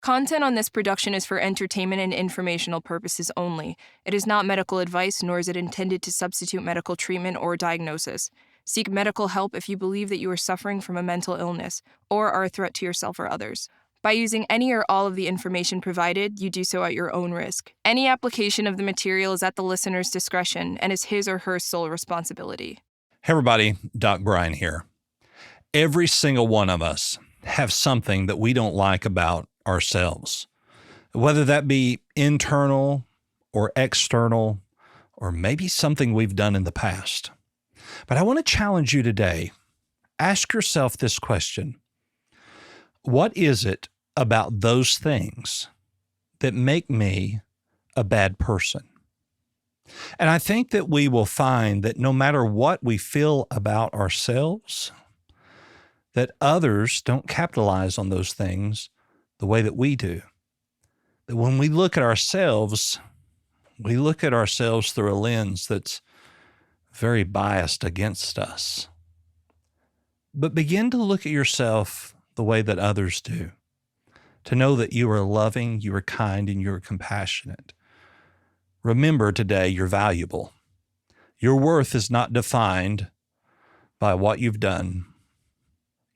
Content on this production is for entertainment and informational purposes only. It is not medical advice, nor is it intended to substitute medical treatment or diagnosis. Seek medical help if you believe that you are suffering from a mental illness or are a threat to yourself or others. By using any or all of the information provided, you do so at your own risk. Any application of the material is at the listener's discretion and is his or her sole responsibility. Hey everybody, Doc Brian here. Every single one of us have something that we don't like about ourselves, whether that be internal or external, or maybe something we've done in the past. But I want to challenge you today. Ask yourself this question. What is it about those things that make me a bad person? And I think that we will find that no matter what we feel about ourselves, that others don't capitalize on those things the way that we do. That when we look at ourselves, we look at ourselves through a lens that's very biased against us. But begin to look at yourself the way that others do, to know that you are loving, you are kind, and you are compassionate. Remember today, you're valuable. Your worth is not defined by what you've done.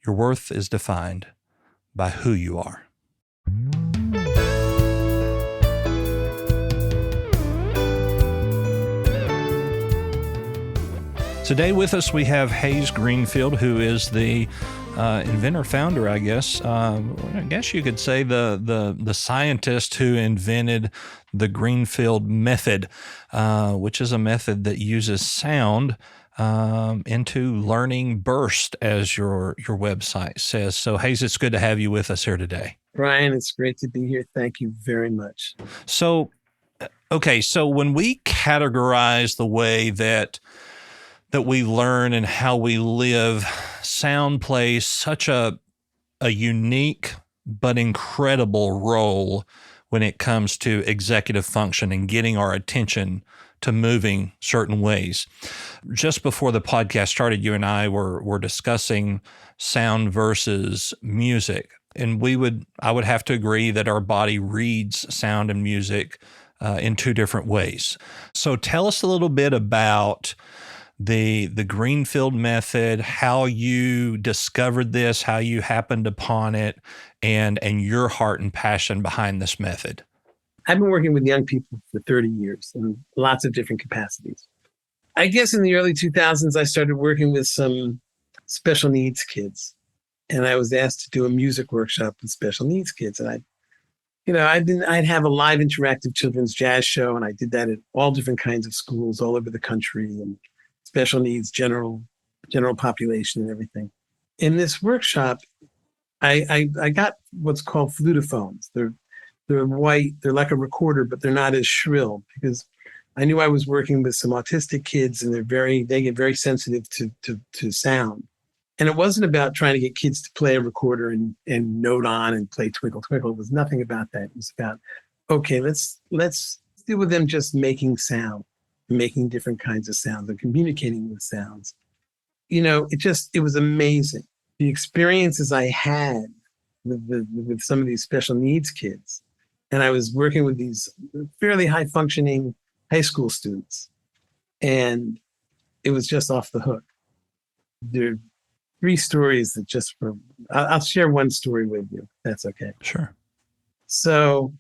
Your worth is defined by who you are. Today with us, we have Hayes Greenfield, who is the inventor, founder, I guess. I guess you could say the scientist who invented the Greenfield Method, which is a method that uses sound into learning burst, as your website says. So, Hayes, it's good to have you with us here today. Brian, it's great to be here. Thank you very much. So, okay, so when we categorize the way that we learn and how we live, sound plays such a unique but incredible role when it comes to executive function and getting our attention to moving certain ways. Just before the podcast started, you and I were discussing sound versus music. And I would have to agree that our body reads sound and music in two different ways. So tell us a little bit about the Greenfield Method, how you discovered this, how you happened upon it, and your heart and passion behind this method. I've been working with young people for 30 years in lots of different capacities. I guess in the early 2000s, I started working with some special needs kids. And I was asked to do a music workshop with special needs kids. And I'd have a live interactive children's jazz show. And I did that at all different kinds of schools all over the country, and special needs, general population and everything. In this workshop, I got what's called flutophones. They're white, they're like a recorder, but they're not as shrill, because I knew I was working with some autistic kids, and they get very sensitive to sound. And it wasn't about trying to get kids to play a recorder and note on and play Twinkle Twinkle. It was nothing about that. It was about, okay, let's deal with them just making sound, making different kinds of sounds and communicating with sounds. It was amazing. The experiences I had with some of these special needs kids. And I was working with these fairly high functioning high school students, and it was just off the hook. There are three stories that I'll share one story with you. That's okay. Sure. So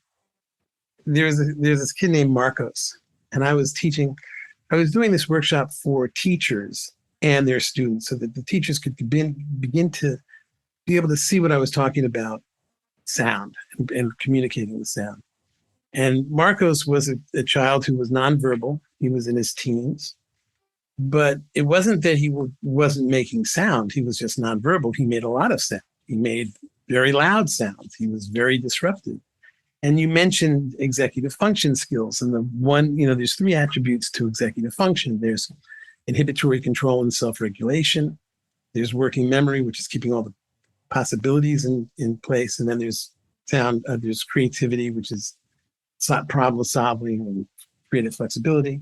there's this kid named Marcos, and I was doing this workshop for teachers and their students so that the teachers could begin to be able to see what I was talking about, sound and communicating with sound. And Marcos was a child who was nonverbal. He was in his teens, but it wasn't that he wasn't making sound. He was just nonverbal. He made a lot of sound. He made very loud sounds. He was very disruptive. And you mentioned executive function skills. And there's three attributes to executive function. There's inhibitory control and self-regulation. There's working memory, which is keeping all the possibilities in place. And then there's there's creativity, which is problem solving and creative flexibility,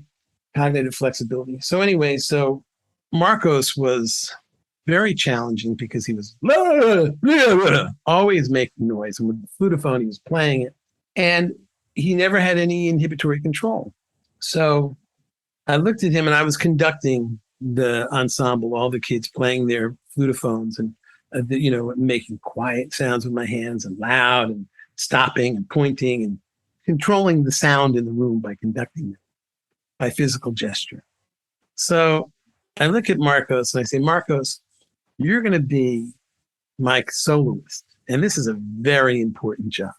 cognitive flexibility. So anyway, Marcos was very challenging because he was always making noise. And with the flutophone, he was playing it. And he never had any inhibitory control. So I looked at him and I was conducting the ensemble, all the kids playing their flutophones and, making quiet sounds with my hands and loud and stopping and pointing and controlling the sound in the room by conducting it by physical gesture. So I look at Marcos and I say, Marcos, you're going to be my soloist. And this is a very important job.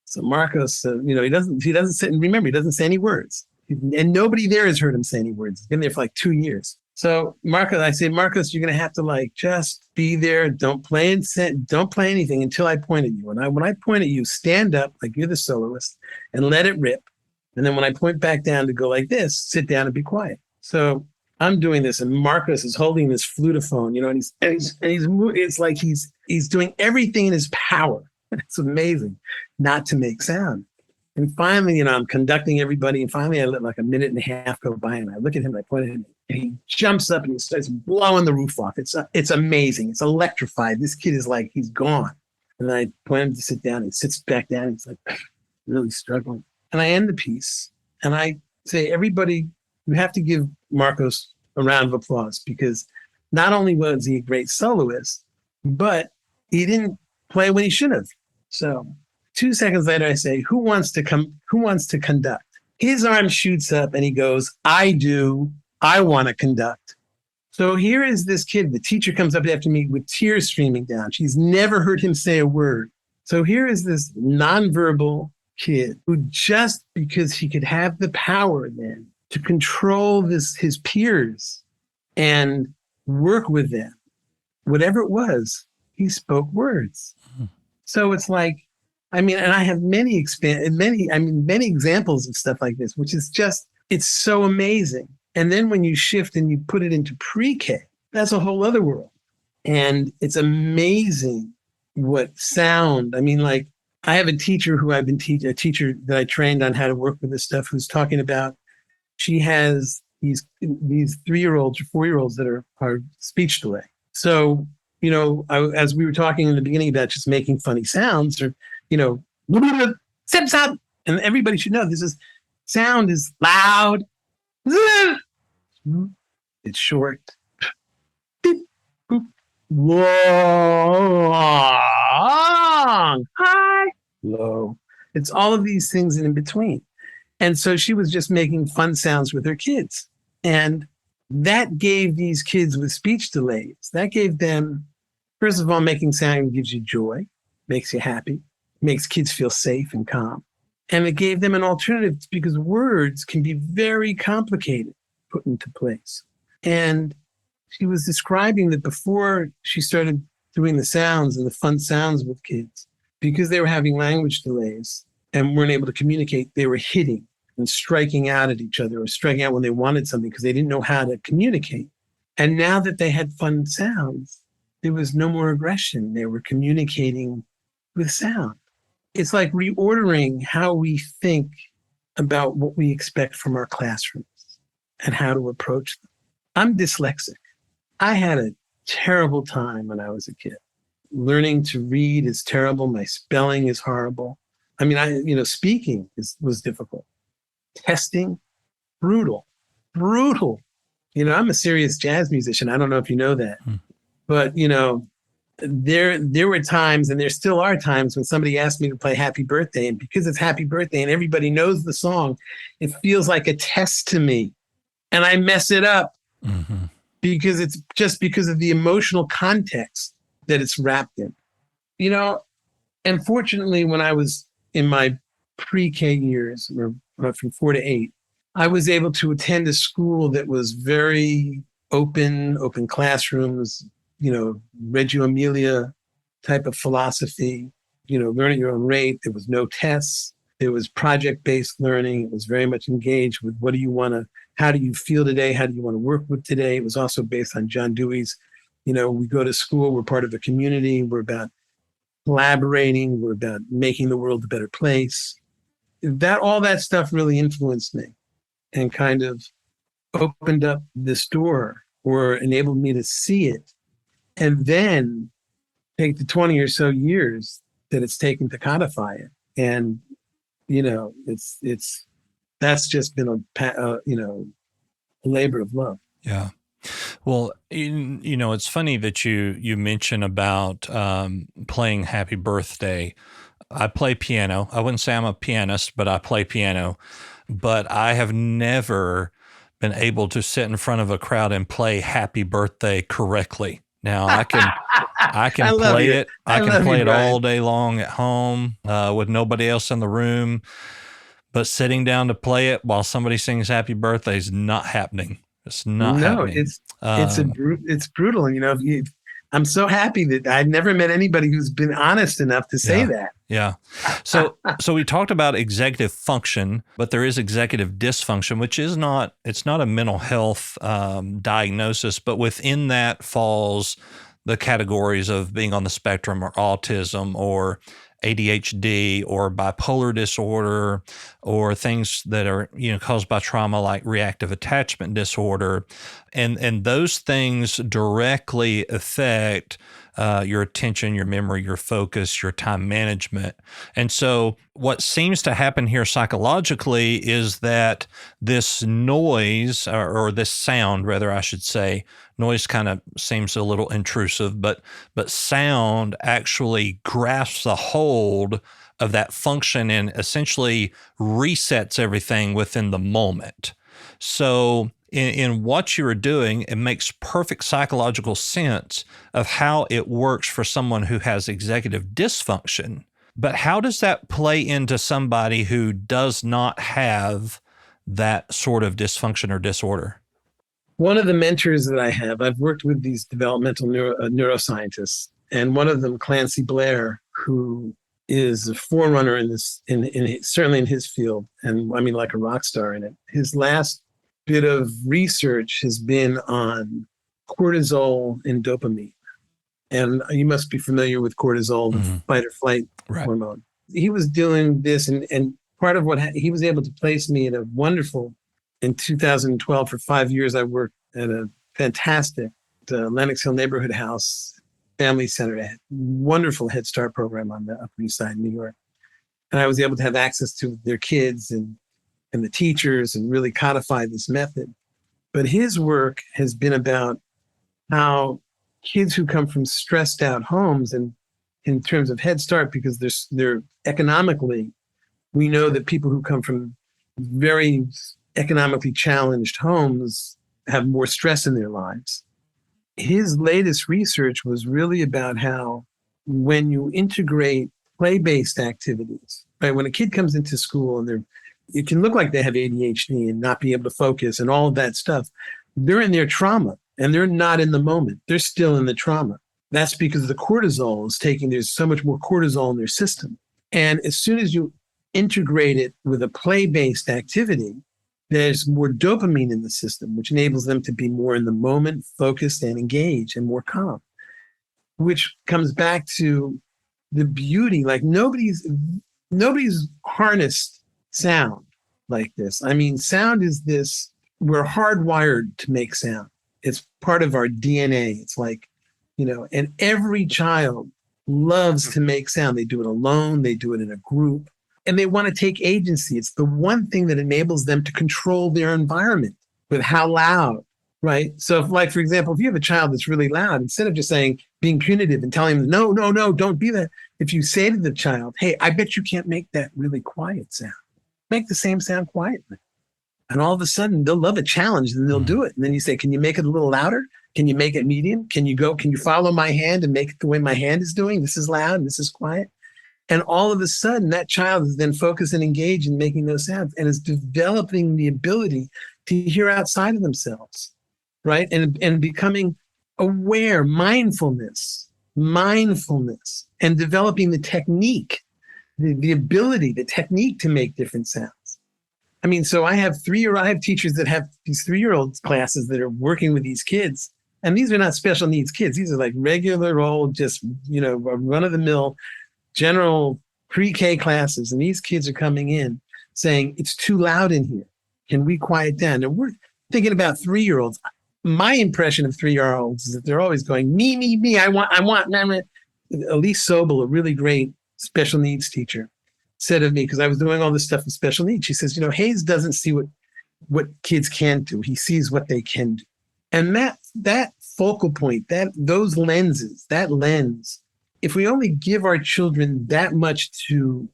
So Marcos, he doesn't say, and remember, he doesn't say any words. And nobody there has heard him say any words. He's been there for like 2 years. So I say, Marcos, you're going to have to just be there. Don't play anything until I point at you. And when I point at you, stand up like you're the soloist and let it rip. And then when I point back down to go like this, sit down and be quiet. So I'm doing this, and Marcos is holding this flutophone, and it's like he's doing everything in his power. It's amazing not to make sound. And finally, I'm conducting everybody. And finally, I let like a minute and a half go by, and I look at him and I point at him, and he jumps up and he starts blowing the roof off. It's amazing. It's electrified. This kid is like, he's gone. And I point him to sit down. He sits back down. He's like really struggling. And I end the piece and I say, everybody, you have to give Marcos a round of applause, because not only was he a great soloist, but he didn't play when he should have. So 2 seconds later, I say, who wants to conduct? His arm shoots up and he goes, I do. I want to conduct. So here is this kid. The teacher comes up after me with tears streaming down. She's never heard him say a word. So here is this nonverbal kid who, just because he could have the power then to control his peers and work with them, whatever it was, he spoke words. So it's like, and I have many examples of stuff like this, which is just, it's so amazing. And then when you shift and you put it into pre-K, that's a whole other world. And it's amazing what sound, I have a teacher who a teacher that I trained on how to work with this stuff, who's talking about, she has these 3-year-olds or 4-year-olds that are speech delay. So, as we were talking in the beginning about just making funny sounds, or, zip, zap, and everybody should know sound is loud. It's short. Long, high, low. It's all of these things in between. And so she was just making fun sounds with her kids. And that gave these kids with speech delays, that gave them, first of all, making sound gives you joy, makes you happy, makes kids feel safe and calm. And it gave them an alternative, because words can be very complicated put into place. And she was describing that before she started doing the sounds and the fun sounds with kids, because they were having language delays and weren't able to communicate, they were hitting and striking out at each other, or striking out when they wanted something because they didn't know how to communicate. And now that they had fun sounds, there was no more aggression. They were communicating with sound. It's like reordering how we think about what we expect from our classrooms and how to approach them. I'm dyslexic. I had a terrible time when I was a kid. Learning to read is terrible. My spelling is horrible. Speaking was difficult. Testing, brutal. I'm a serious jazz musician. I don't know if you know that, but there were times, and there still are times, when somebody asked me to play Happy Birthday, and because it's Happy Birthday and everybody knows the song, it feels like a test to me, and I mess it up because it's just because of the emotional context that it's wrapped in. And fortunately, when I was in my pre-K years, or from 4 to 8, I was able to attend a school that was very open classrooms, Reggio Emilia type of philosophy, learn at your own rate. There was no tests. There was project-based learning. It was very much engaged with how do you feel today? How do you want to work with today? It was also based on John Dewey's, we go to school, we're part of a community, we're about collaborating, we're about making the world a better place. All that stuff really influenced me and kind of opened up this door, or enabled me to see it and then take the 20 or so years that it's taken to codify it. And, that's just been a labor of love. Yeah. Well, it's funny that you mention about playing Happy Birthday. I play piano. I wouldn't say I'm a pianist, but I play piano. But I have never been able to sit in front of a crowd and play Happy Birthday correctly. Now I can I play you. it. I can love play you, it Brian. all day long at home with nobody else in the room. But sitting down to play it while somebody sings Happy Birthday is not happening. It's not No, happening. it's brutal. And I'm so happy that I've never met anybody who's been honest enough to say that. Yeah. So we talked about executive function, but there is executive dysfunction, which is it's not a mental health diagnosis, but within that falls the categories of being on the spectrum or autism or ADHD or bipolar disorder or things that are, caused by trauma like reactive attachment disorder. And those things directly affect your attention, your memory, your focus, your time management. And so what seems to happen here psychologically is that this noise or this sound, rather, I should say, noise kind of seems a little intrusive, but sound actually grasps a hold of that function and essentially resets everything within the moment. So in what you are doing, it makes perfect psychological sense of how it works for someone who has executive dysfunction. But how does that play into somebody who does not have that sort of dysfunction or disorder? One of the mentors that I have, I've worked with these developmental neuroscientists, and one of them, Clancy Blair, who is a forerunner in this, certainly in his field, and I mean like a rock star in it. His last bit of research has been on cortisol and dopamine. And you must be familiar with cortisol, the fight or flight hormone. He was doing this, and part of what he was able to place me at a wonderful, in 2012, for 5 years, I worked at a fantastic Lenox Hill neighborhood house, family center, a wonderful Head Start program on the Upper East Side, New York. And I was able to have access to their kids and the teachers and really codify this method. But his work has been about how kids who come from stressed out homes, and in terms of Head Start, because they're economically, we know that people who come from very economically challenged homes have more stress in their lives. His latest research was really about how when you integrate play-based activities, right? When a kid comes into school and it can look like they have ADHD and not be able to focus and all of that stuff, they're in their trauma and they're not in the moment. They're still in the trauma. That's because the cortisol is there's so much more cortisol in their system. And as soon as you integrate it with a play-based activity, there's more dopamine in the system, which enables them to be more in the moment, focused and engaged and more calm, which comes back to the beauty. Like nobody's harnessed sound like this. I mean, sound is this, we're hardwired to make sound. It's part of our DNA. It's like, and every child loves to make sound. They do it alone. They do it in a group. And they want to take agency. It's the one thing that enables them to control their environment with how loud, right? So if, for example, if you have a child that's really loud, instead of just being punitive and telling them, no, don't be that. If you say to the child, hey, I bet you can't make that really quiet sound. Make the same sound quietly. And all of a sudden they'll love a challenge and they'll do it. And then you say, can you make it a little louder? Can you make it medium? Can you follow my hand and make it the way my hand is doing? This is loud and this is quiet. And all of a sudden, that child is then focused and engaged in making those sounds and is developing the ability to hear outside of themselves, right? And becoming aware, mindfulness, and developing the technique, the ability, the technique to make different sounds. I mean, so I have teachers that have these 3-year-old classes that are working with these kids. And these are not special needs kids. These are like regular old, just, run-of-the-mill, general pre-K classes, and these kids are coming in saying, it's too loud in here. Can we quiet down? And we're thinking about 3-year-olds. my impression of 3-year-olds is that they're always going, me, I want. Elise Sobel, a really great special needs teacher, said of me, because I was doing all this stuff with special needs, she says, Hayes doesn't see what kids can do. He sees what they can do. And that focal point, that lens, if we only give our children that much to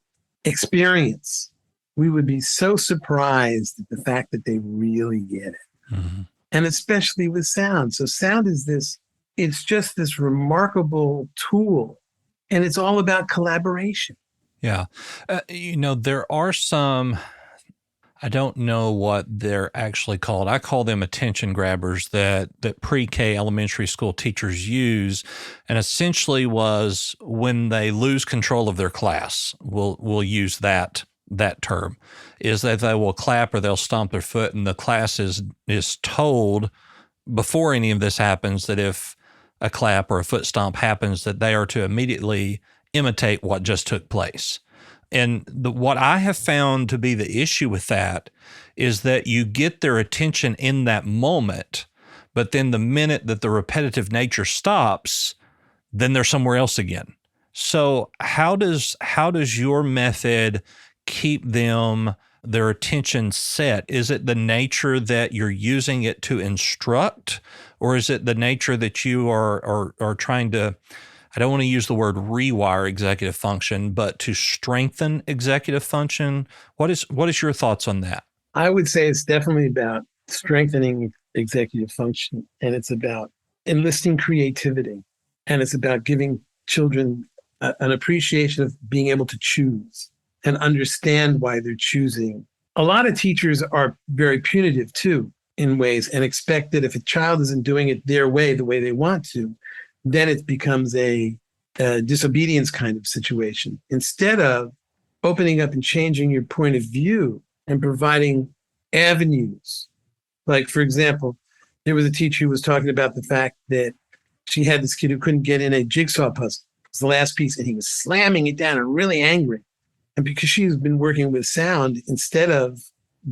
experience, we would be so surprised at the fact that they really get it. Mm-hmm. And especially with sound. So sound is it's just this remarkable tool, and it's all about collaboration. Yeah. There are some, I don't know what they're actually called. I call them attention grabbers that pre-K elementary school teachers use. And essentially was when they lose control of their class, we'll use that term, is that they will clap or they'll stomp their foot, and the class is told before any of this happens that if a clap or a foot stomp happens, that they are to immediately imitate what just took place. And what I have found to be the issue with that is that you get their attention in that moment, but then the minute that the repetitive nature stops, then they're somewhere else again. So how does your method keep their attention set? Is it the nature that you're using it to instruct, or is it the nature that you are trying to, I don't want to use the word rewire executive function, but to strengthen executive function? What is your thoughts on that? I would say it's definitely about strengthening executive function, and it's about enlisting creativity, and it's about giving children an appreciation of being able to choose and understand why they're choosing. A lot of teachers are very punitive too, in ways, and expect that if a child isn't doing it their way, the way they want to, then it becomes a disobedience kind of situation. Instead of opening up and changing your point of view and providing avenues. Like, for example, there was a teacher who was talking about the fact that she had this kid who couldn't get in a jigsaw puzzle. It was the last piece, and he was slamming it down and really angry. And because she's been working with sound, instead of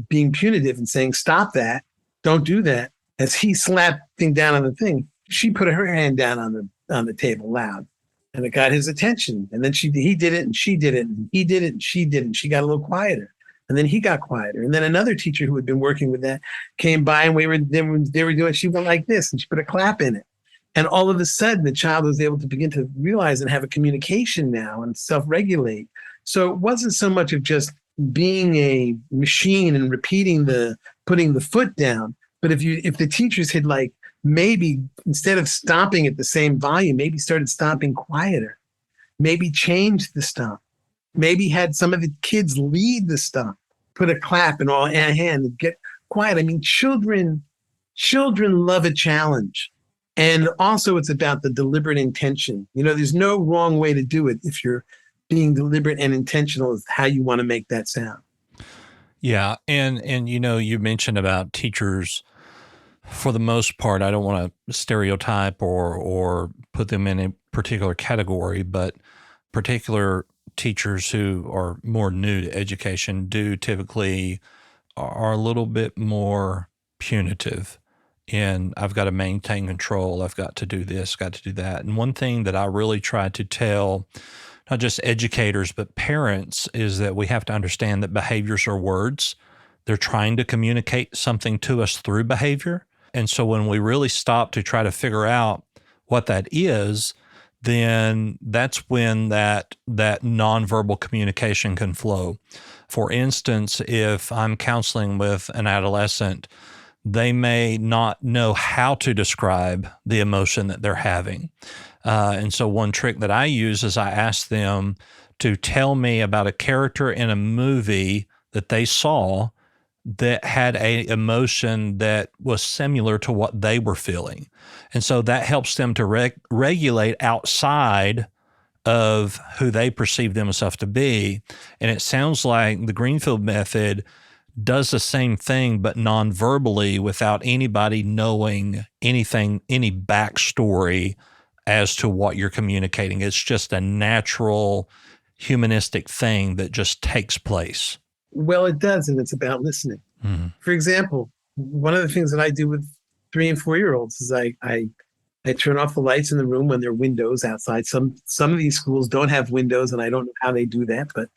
being punitive and saying, stop that, don't do that, as he slapped thing down on the thing, she put her hand down on the table loud, and it got his attention. And then he did it, and she did it, and he did it, and she did it. And she got a little quieter, and then he got quieter. And then another teacher who had been working with that came by, and they were doing. She went like this, and she put a clap in it. And all of a sudden, the child was able to begin to realize and have a communication now and self-regulate. So it wasn't so much of just being a machine and putting the foot down, but if the teachers had maybe instead of stomping at the same volume, maybe started stomping quieter, maybe changed the stomp, maybe had some of the kids lead the stomp, put a clap and all hand and get quiet. I mean, children love a challenge. And also it's about the deliberate intention. There's no wrong way to do it if you're being deliberate and intentional is how you want to make that sound. Yeah. And you mentioned about teachers, for the most part, I don't want to stereotype or put them in a particular category, but particular teachers who are more new to education do typically are a little bit more punitive. And I've got to maintain control. I've got to do this, got to do that. And one thing that I really try to tell not just educators, but parents is that we have to understand that behaviors are words. They're trying to communicate something to us through behavior. And so when we really stop to try to figure out what that is, then that's when that nonverbal communication can flow. For instance, if I'm counseling with an adolescent, they may not know how to describe the emotion that they're having. And so one trick that I use is I ask them to tell me about a character in a movie that they saw that had a emotion that was similar to what they were feeling. And so that helps them to regulate outside of who they perceive themselves to be. And it sounds like the Greenfield Method does the same thing, but non-verbally, without anybody knowing anything, any backstory as to what you're communicating. It's just a natural humanistic thing that just takes place. Well, it does, and it's about listening. Mm-hmm. For example, one of the things that I do with 3 and 4-year-olds is I turn off the lights in the room when there are windows outside. Some of these schools don't have windows, and I don't know how they do that, but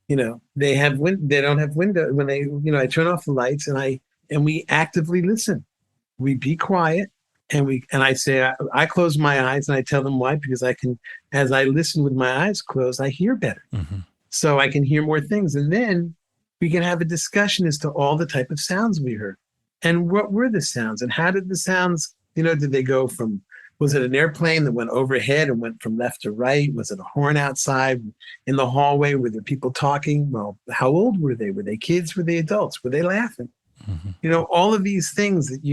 they don't have window when I turn off the lights and we actively listen. We be quiet and I say I close my eyes, and I tell them why, because as I listen with my eyes closed, I hear better. Mm-hmm. So I can hear more things, and then we can have a discussion as to all the type of sounds we heard and what were the sounds and how did the sounds, did they go from, was it an airplane that went overhead and went from left to right? Was it a horn outside in the hallway? Were there people talking? Well, how old were they? Were they kids? Were they adults? Were they laughing? Mm-hmm. All of these things that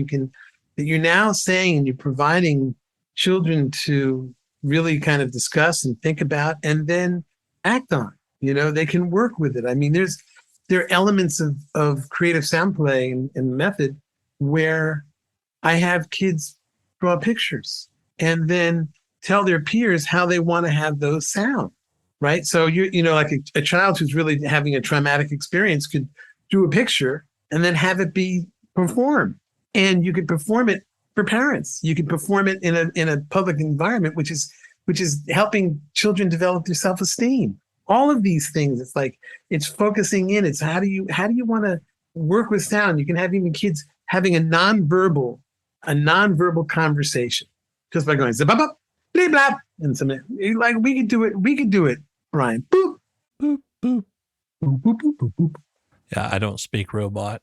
you're now saying, and you're providing children to really kind of discuss and think about and then act on. They can work with it. I mean, there are elements of creative sound play and method where I have kids draw pictures and then tell their peers how they want to have those sound, right? So like a child who's really having a traumatic experience could do a picture and then have it be performed. And you could perform it for parents. You could perform it in a public environment, which is helping children develop their self-esteem. All of these things, it's focusing in. It's how do you want to work with sound? You can have even kids having a nonverbal conversation just by going zip up, bleep blap, and something like we could do it, Brian. Boop, Boop, boop. boop, boop, boop, boop, boop. Yeah, I don't speak robot.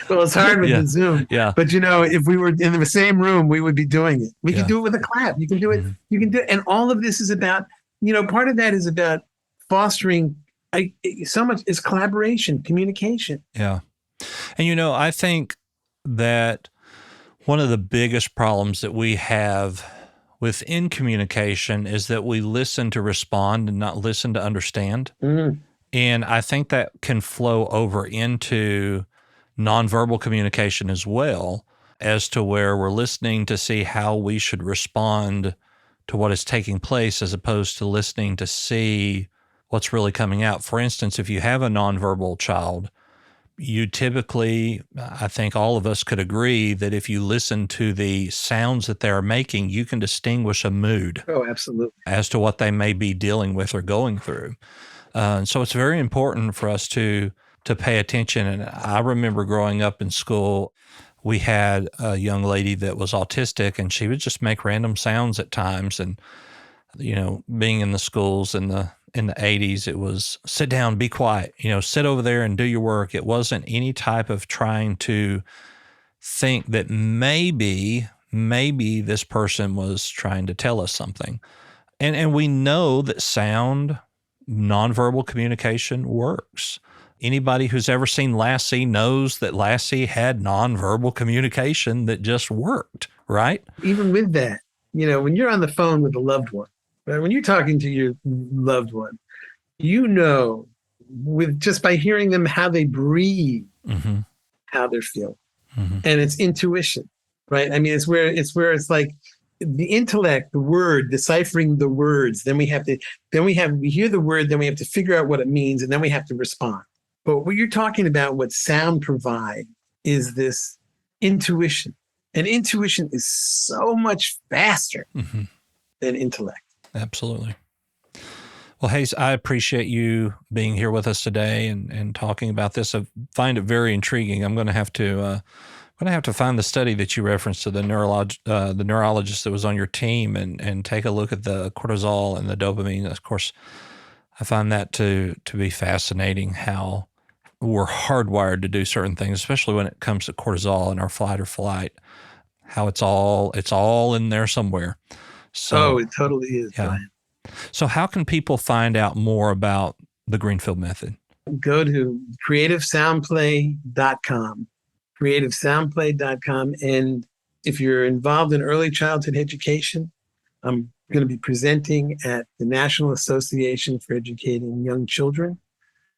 Well, it's hard with Yeah. the Zoom. Yeah. But if we were in the same room, we would be doing it. We Yeah. could do it with a clap. You can do it. Mm-hmm. You can do it. And all of this is about, part of that is about fostering so much is collaboration, communication. Yeah. And, I think that one of the biggest problems that we have within communication is that we listen to respond and not listen to understand. Mm. And I think that can flow over into nonverbal communication as well, as to where we're listening to see how we should respond to what is taking place as opposed to listening to see what's really coming out. For instance, if you have a nonverbal child, you typically, I think all of us could agree that if you listen to the sounds that they're making, you can distinguish a mood. Oh, absolutely. As to what they may be dealing with or going through. So it's very important for us to pay attention. And I remember growing up in school, we had a young lady that was autistic, and she would just make random sounds at times. And, being in the schools in the 80s, it was sit down, be quiet, sit over there and do your work. It wasn't any type of trying to think that maybe this person was trying to tell us something. And we know that sound, nonverbal communication works. Anybody who's ever seen Lassie knows that Lassie had nonverbal communication that just worked, right? Even with that, when you're on the phone with a loved one, right, when you're talking to your loved one, with just by hearing them how they breathe, Mm-hmm. how they're feeling, Mm-hmm. and it's intuition, right? I mean, it's where it's like the intellect, the word, deciphering the words. Then we hear the word, then we have to figure out what it means, and then we have to respond. But what you're talking about, what sound provides, is this intuition. And intuition is so much faster Mm-hmm. than intellect. Absolutely. Well, Hayes, I appreciate you being here with us today and talking about this. I find it very intriguing. I'm going to have to find the study that you referenced to the neurologist that was on your team and take a look at the cortisol and the dopamine. Of course, I find that to be fascinating, how we're hardwired to do certain things, especially when it comes to cortisol and our fight or flight, how it's all in there somewhere. So, it totally is, yeah. Brian. So how can people find out more about the Greenfield Method? Go to creativesoundplay.com, creativesoundplay.com. And if you're involved in early childhood education, I'm going to be presenting at the National Association for Educating Young Children.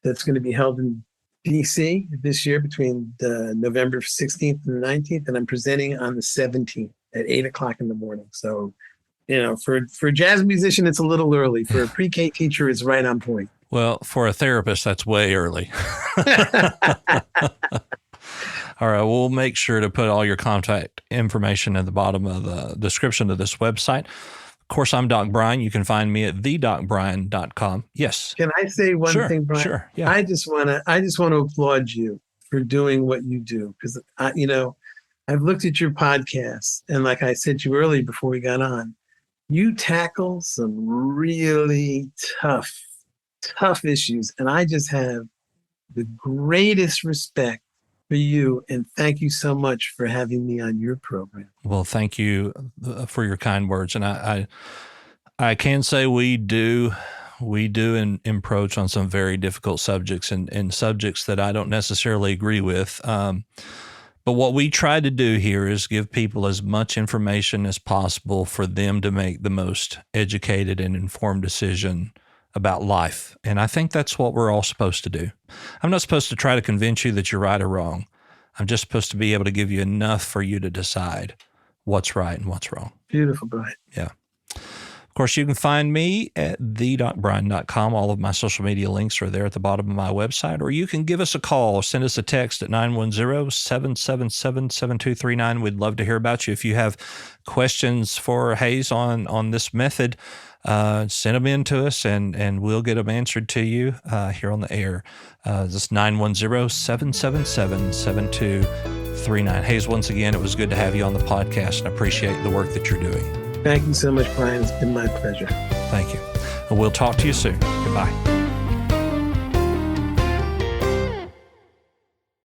That's going to be held in DC this year between the November 16th and the 19th. And I'm presenting on the 17th at 8:00 in the morning. So, for a jazz musician, it's a little early. For a pre-K teacher, it's right on point. Well, for a therapist, that's way early. All right. We'll make sure to put all your contact information at the bottom of the description of this website. Of course, I'm Doc Brian. You can find me at thedocbrian.com. Yes. Can I say one thing, Brian? Sure. Yeah. I just want to applaud you for doing what you do, because I've looked at your podcast, and like I said to you earlier before we got on, you tackle some really tough issues, and I just have the greatest respect for you, and thank you so much for having me on your program. Well, thank you for your kind words, and I can say we do approach on some very difficult subjects and subjects that I don't necessarily agree with. But what we try to do here is give people as much information as possible for them to make the most educated and informed decision about life. And I think that's what we're all supposed to do. I'm not supposed to try to convince you that you're right or wrong. I'm just supposed to be able to give you enough for you to decide what's right and what's wrong. Beautiful, Brian. Yeah. Of course, you can find me at thedocbrian.com. All of my social media links are there at the bottom of my website, or you can give us a call or send us a text at 910-777-7239. We'd love to hear about you. If you have questions for Hayes on this method, send them in to us and we'll get them answered to you here on the air. This 910-777-7239. Hayes, once again, it was good to have you on the podcast, and I appreciate the work that you're doing. Thank you so much, Brian. It's been my pleasure. Thank you. And we'll talk to you soon. Goodbye.